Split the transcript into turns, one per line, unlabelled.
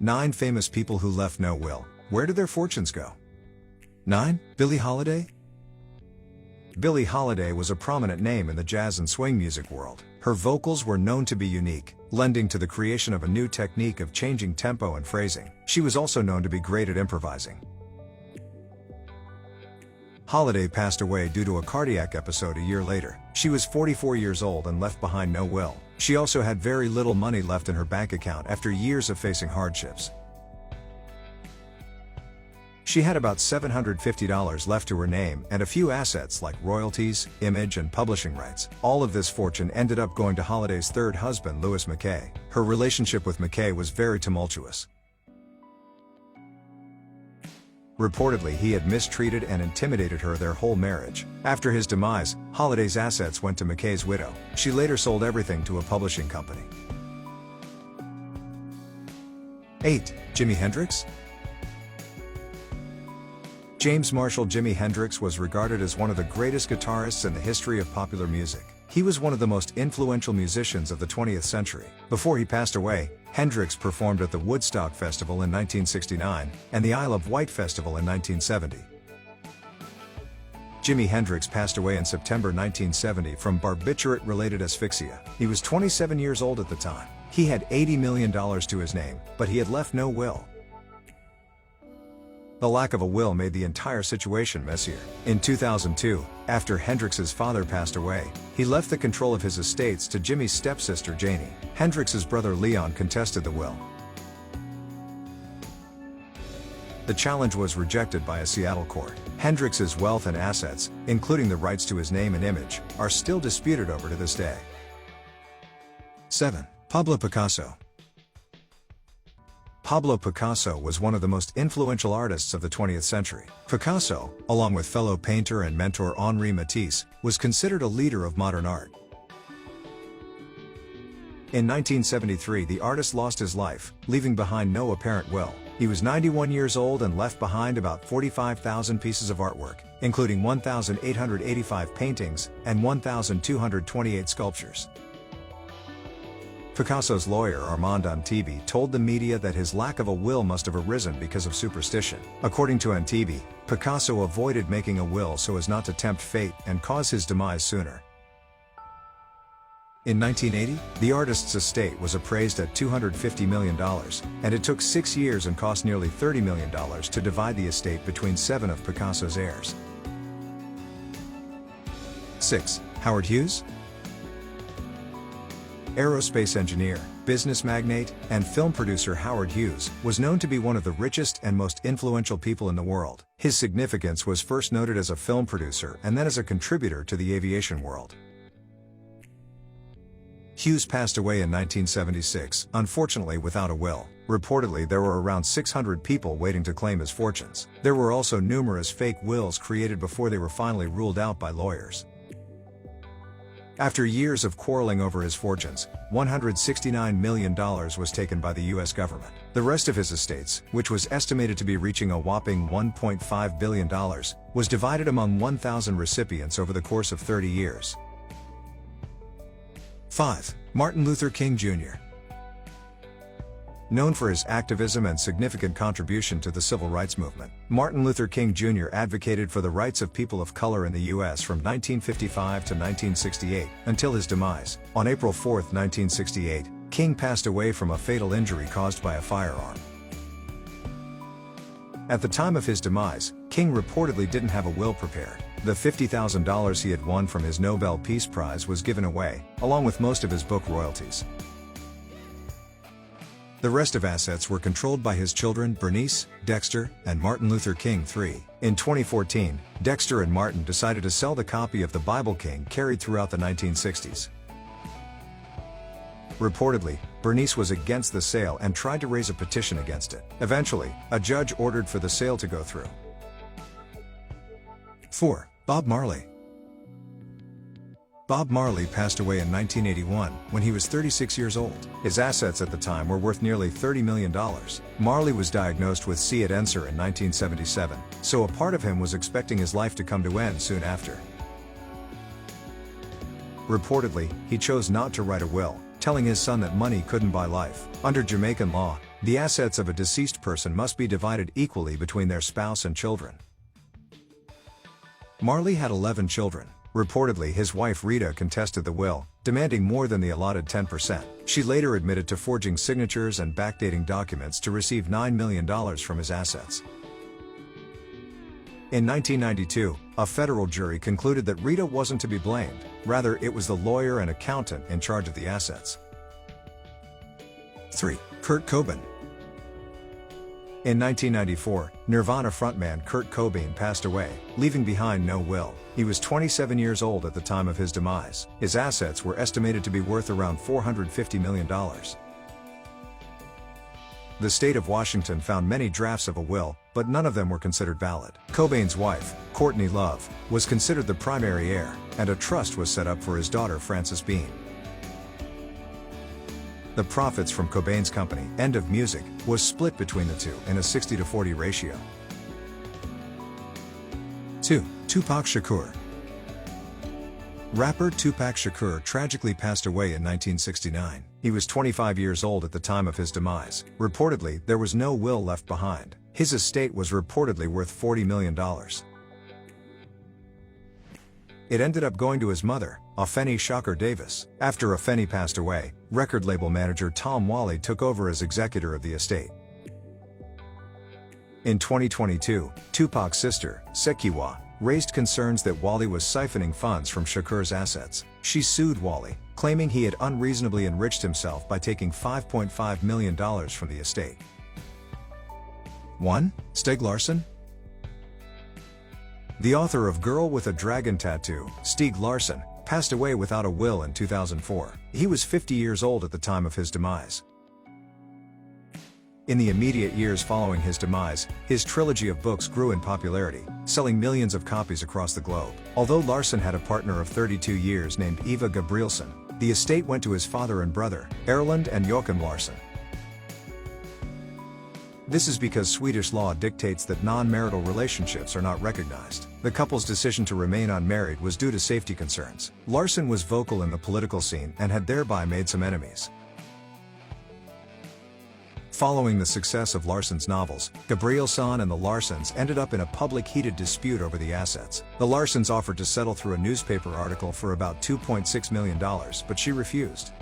9 famous people who left no will. Where did their fortunes go? 9. Billie Holiday. Billie Holiday was a prominent name in the jazz and swing music world. Her vocals were known to be unique, lending to the creation of a new technique of changing tempo and phrasing. She was also known to be great at improvising. Holiday passed away due to a cardiac episode a year later. She was 44 years old and left behind no will. She also had very little money left in her bank account after years of facing hardships. She had about $750 left to her name and a few assets like royalties, image and publishing rights. All of this fortune ended up going to Holiday's third husband, Louis McKay. Her relationship with McKay was very tumultuous. Reportedly, he had mistreated and intimidated her their whole marriage. After his demise, Holiday's assets went to McKay's widow. She later sold everything to a publishing company. 8. Jimmyi Hendris. James Marshall Jimmyi Hendrix was regarded as one of the greatest guitarists in the history of popular music. He was one of the most influential musicians of the 20th century. Before he passed away, Hendrix performed at the Woodstock Festival in 1969 and the Isle of Wight Festival in 1970. Jimmyi Hendrix passed away in September 1970 from barbiturate-related asphyxia. He was 27 years old at the time. He had $80 million to his name, but he had left no will. The lack of a will made the entire situation messier. In 2002, after Hendrix's father passed away, he left the control of his estates to Jimmy's stepsister Janie. Hendrix's brother Leon contested the will. The challenge was rejected by a Seattle court. Hendrix's wealth and assets, including the rights to his name and image, are still disputed over to this day. 7. Pablo Picasso. Pablo Picasso was one of the most influential artists of the 20th century. Picasso, along with fellow painter and mentor Henri Matisse, was considered a leader of modern art. In 1973, the artist lost his life, leaving behind no apparent will. He was 91 years old and left behind about 45,000 pieces of artwork, including 1,885 paintings and 1,228 sculptures. Picasso's lawyer Armand Antibi told the media that his lack of a will must have arisen because of superstition. According to Antibi, Picasso avoided making a will so as not to tempt fate and cause his demise sooner. In 1980, the artist's estate was appraised at $250 million, and it took 6 years and cost nearly $30 million to divide the estate between 7 of Picasso's heirs. 6. Howard Hughes. Aerospace engineer, business magnate, and film producer Howard Hughes was known to be one of the richest and most influential people in the world. His significance was first noted as a film producer and then as a contributor to the aviation world. Hughes passed away in 1976, unfortunately without a will. Reportedly, there were around 600 people waiting to claim his fortunes. There were also numerous fake wills created before they were finally ruled out by lawyers. After years of quarreling over his fortunes, $169 million was taken by the U.S. government. The rest of his estates, which was estimated to be reaching a whopping $1.5 billion, was divided among 1,000 recipients over the course of 30 years. 5. Martin Luther King Jr. Known for his activism and significant contribution to the civil rights movement, Martin Luther King Jr. advocated for the rights of people of color in the U.S. from 1955 to 1968, until his demise. On April 4, 1968, King passed away from a fatal injury caused by a firearm. At the time of his demise, King reportedly didn't have a will prepared. The $50,000 he had won from his Nobel Peace Prize was given away, along with most of his book royalties. The rest of assets were controlled by his children Bernice, Dexter, and Martin Luther King III. In 2014, Dexter and Martin decided to sell the copy of the Bible King carried throughout the 1960s. Reportedly, Bernice was against the sale and tried to raise a petition against it. Eventually, a judge ordered for the sale to go through. 4. Bob Marley. Bob Marley passed away in 1981, when he was 36 years old. His assets at the time were worth nearly $30 million. Marley was diagnosed with C-Cancer in 1977, so a part of him was expecting his life to come to end soon after. Reportedly, he chose not to write a will, telling his son that money couldn't buy life. Under Jamaican law, The assets of a deceased person must be divided equally between their spouse and children. Marley had 11 children. Reportedly, his wife Rita contested the will, demanding more than the allotted 10%. She later admitted to forging signatures and backdating documents to receive $9 million from his assets. In 1992, a federal jury concluded that Rita wasn't to be blamed, rather it was the lawyer and accountant in charge of the assets. 3. Kurt Cobain. In 1994, Nirvana frontman Kurt Cobain passed away, leaving behind no will. He was 27 years old at the time of his demise. His assets were estimated to be worth around $450 million. The state of Washington found many drafts of a will, but none of them were considered valid. Cobain's wife, Courtney Love, was considered the primary heir, and a trust was set up for his daughter Frances Bean. The profits from Cobain's company, End of Music, was split between the two in a 60-40 ratio. 2. Tupac Shakur. Rapper Tupac Shakur tragically passed away in 1969. He was 25 years old at the time of his demise. Reportedly, there was no will left behind. His estate was reportedly worth $40 million. It ended up going to his mother, Afeni Shakur Davis. After Afeni passed away, record label manager Tom Whalley took over as executor of the estate. In 2022, Tupac's sister, Sekiwa, raised concerns that Whalley was siphoning funds from Shakur's assets. She sued Whalley, claiming he had unreasonably enriched himself by taking $5.5 million from the estate. 1. Ste Larsson. The author of Girl with a Dragon Tattoo, Ste Larsson, passed away without a will in 2004. He was 50 years old at the time of his demise. In the immediate years following his demise, his trilogy of books grew in popularity, selling millions of copies across the globe. Although Larsson had a partner of 32 years named Eva Gabrielsson, the estate went to his father and brother, Erland and Joachim Larsson. This is because Swedish law dictates that non-marital relationships are not recognized. The couple's decision to remain unmarried was due to safety concerns. Larsson was vocal in the political scene and had thereby made some enemies. Following the success of Larsson's novels, Gabrielsson and the Larssons ended up in a public heated dispute over the assets. The Larssons offered to settle through a newspaper article for about $2.6 million, but she refused.